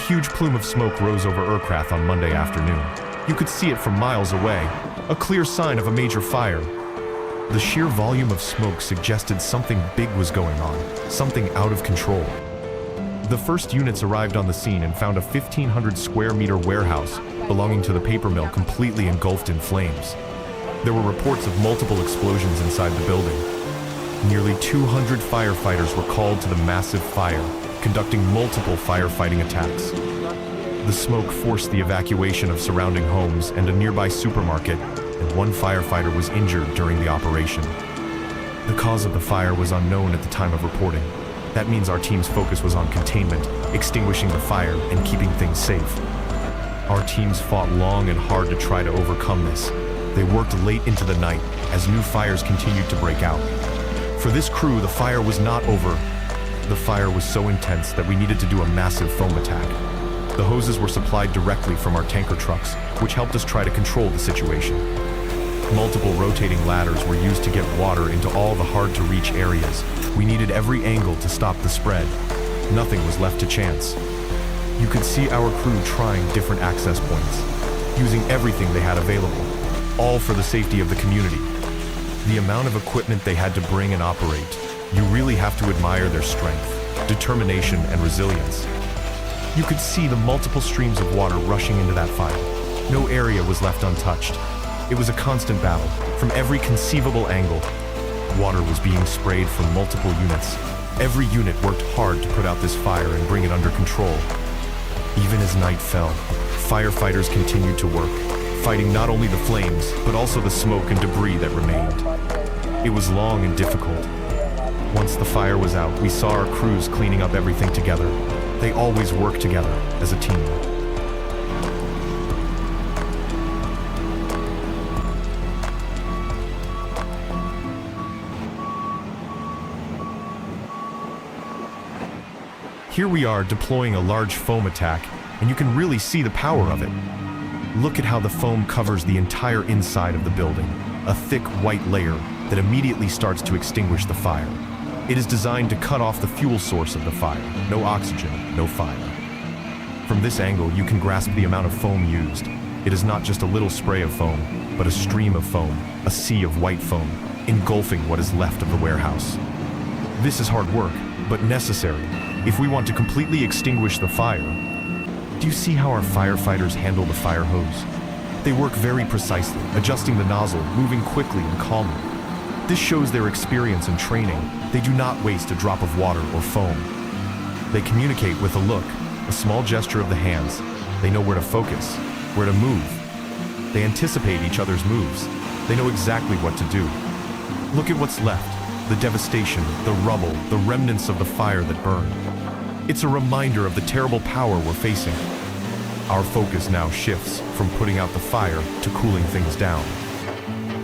huge plume of smoke rose over Erkrath on Monday afternoon. You could see it from miles away, a clear sign of a major fire. The sheer volume of smoke suggested something big was going on, something out of control. The first units arrived on the scene and found a 1,500 square meter warehouse belonging to the paper mill completely engulfed in flames. There were reports of multiple explosions inside the building. Nearly 200 firefighters were called to the massive fire, conducting multiple firefighting attacks. The smoke forced the evacuation of surrounding homes and a nearby supermarket, and one firefighter was injured during the operation. The cause of the fire was unknown at the time of reporting. That means our team's focus was on containment, extinguishing the fire, and keeping things safe. Our teams fought long and hard to try to overcome this. They worked late into the night as new fires continued to break out. For this crew, the fire was not over. The fire was so intense that we needed to do a massive foam attack. The hoses were supplied directly from our tanker trucks, which helped us try to control the situation. Multiple rotating ladders were used to get water into all the hard-to-reach areas. We needed every angle to stop the spread. Nothing was left to chance. You could see our crew trying different access points, using everything they had available, all for the safety of the community. The amount of equipment they had to bring and operate, you really have to admire their strength, determination, and resilience. You could see the multiple streams of water rushing into that fire. No area was left untouched. It was a constant battle, from every conceivable angle. Water was being sprayed from multiple units. Every unit worked hard to put out this fire and bring it under control. Even as night fell, firefighters continued to work, fighting not only the flames, but also the smoke and debris that remained. It was long and difficult. Once the fire was out, we saw our crews cleaning up everything together. They always work together as a team. Here we are deploying a large foam attack, and you can really see the power of it. Look at how the foam covers the entire inside of the building, a thick white layer that immediately starts to extinguish the fire. It is designed to cut off the fuel source of the fire. No oxygen, no fire. From this angle, you can grasp the amount of foam used. It is not just a little spray of foam, but a stream of foam, a sea of white foam, engulfing what is left of the warehouse. This is hard work, but necessary, if we want to completely extinguish the fire. Do you see how our firefighters handle the fire hose? They work very precisely, adjusting the nozzle, moving quickly and calmly. This shows their experience and training. They do not waste a drop of water or foam. They communicate with a look, a small gesture of the hands. They know where to focus, where to move. They anticipate each other's moves. They know exactly what to do. Look at what's left, the devastation, the rubble, the remnants of the fire that burned. It's a reminder of the terrible power we're facing. Our focus now shifts from putting out the fire to cooling things down.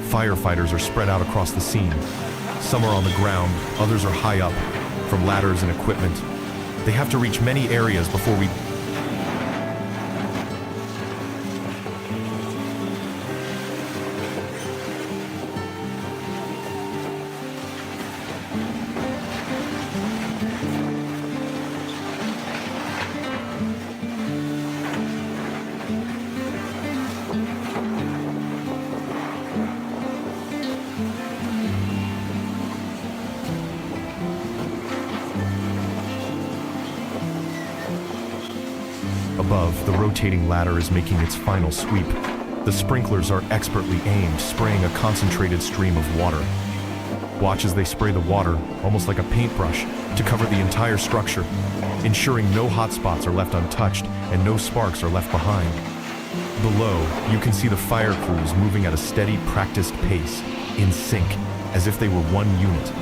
Firefighters are spread out across the scene. Some are on the ground, others are high up, from ladders and equipment. They have to reach many areas before we... Above, the rotating ladder is making its final sweep. The sprinklers are expertly aimed, spraying a concentrated stream of water. Watch as they spray the water, almost like a paintbrush, to cover the entire structure, ensuring no hot spots are left untouched and no sparks are left behind. Below, you can see the fire crews moving at a steady, practiced pace, in sync, as if they were one unit.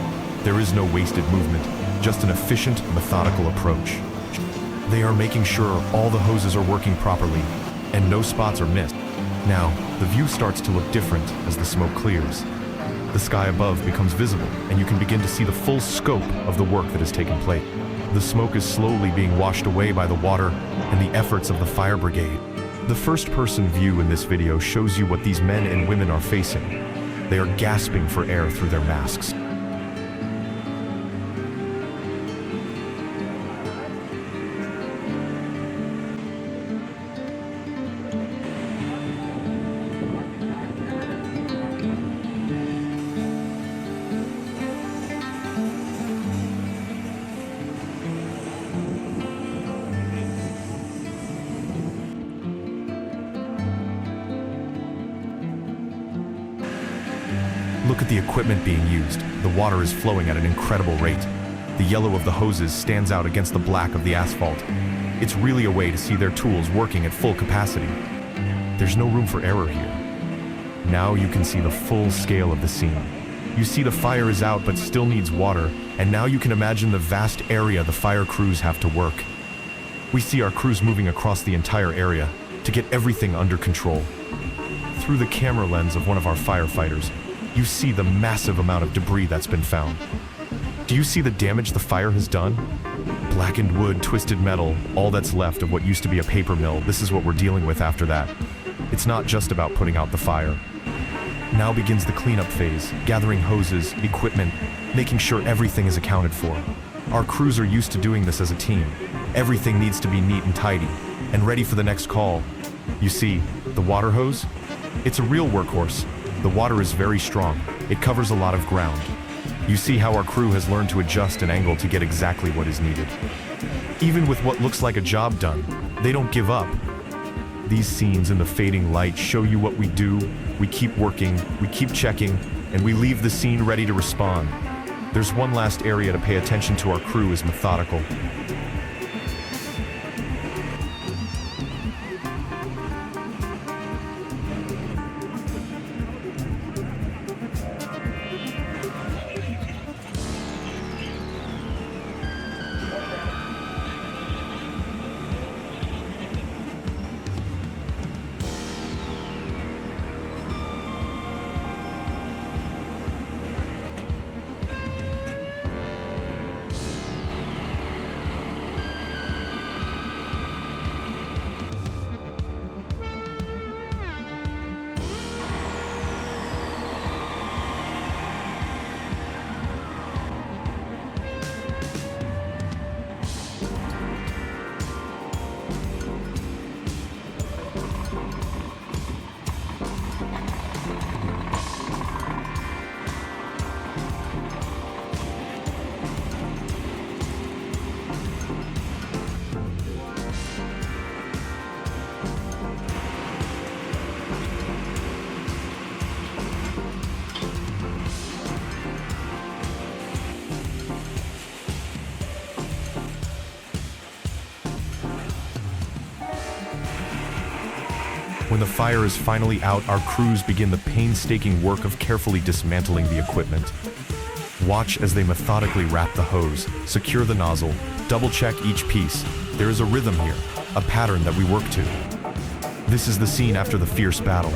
There is no wasted movement, just an efficient, methodical approach. They are making sure all the hoses are working properly, and no spots are missed. Now, the view starts to look different as the smoke clears. The sky above becomes visible, and you can begin to see the full scope of the work that has taken place. The smoke is slowly being washed away by the water and the efforts of the fire brigade. The first-person view in this video shows you what these men and women are facing. They are gasping for air through their masks. Look at the equipment being used. The water is flowing at an incredible rate. The yellow of the hoses stands out against the black of the asphalt. It's really a way to see their tools working at full capacity. There's no room for error here. Now you can see the full scale of the scene. You see the fire is out but still needs water, and now you can imagine the vast area the fire crews have to work. We see our crews moving across the entire area to get everything under control. Through the camera lens of one of our firefighters, you see the massive amount of debris that's been found. Do you see the damage the fire has done? Blackened wood, twisted metal, all that's left of what used to be a paper mill. This is what we're dealing with after that. It's not just about putting out the fire. Now begins the cleanup phase, gathering hoses, equipment, making sure everything is accounted for. Our crews are used to doing this as a team. Everything needs to be neat and tidy, and ready for the next call. You see, the water hose? It's a real workhorse. The water is very strong. It covers a lot of ground. You see how our crew has learned to adjust an angle to get exactly what is needed. Even with what looks like a job done, they don't give up. These scenes in the fading light show you what we do. We keep working, we keep checking, and we leave the scene ready to respond. There's one last area to pay attention to. Our crew is methodical. When the fire is finally out, our crews begin the painstaking work of carefully dismantling the equipment. Watch as they methodically wrap the hose, secure the nozzle, double-check each piece. There is a rhythm here, a pattern that we work to. This is the scene after the fierce battle.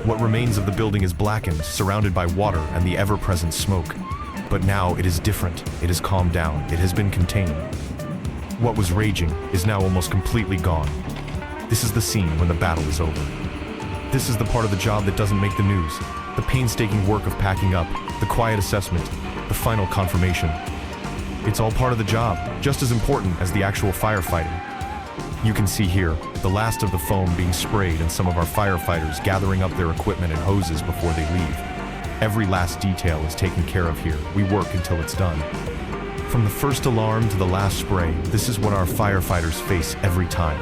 What remains of the building is blackened, surrounded by water and the ever-present smoke. But now it is different. It has calmed down. It has been contained. What was raging is now almost completely gone. This is the scene when the battle is over. This is the part of the job that doesn't make the news. The painstaking work of packing up, the quiet assessment, the final confirmation. It's all part of the job, just as important as the actual firefighting. You can see here, the last of the foam being sprayed and some of our firefighters gathering up their equipment and hoses before they leave. Every last detail is taken care of here. We work until it's done. From the first alarm to the last spray, this is what our firefighters face every time.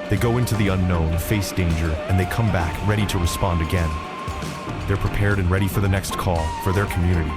They go into the unknown, face danger, and they come back ready to respond again. They're prepared and ready for the next call, for their community.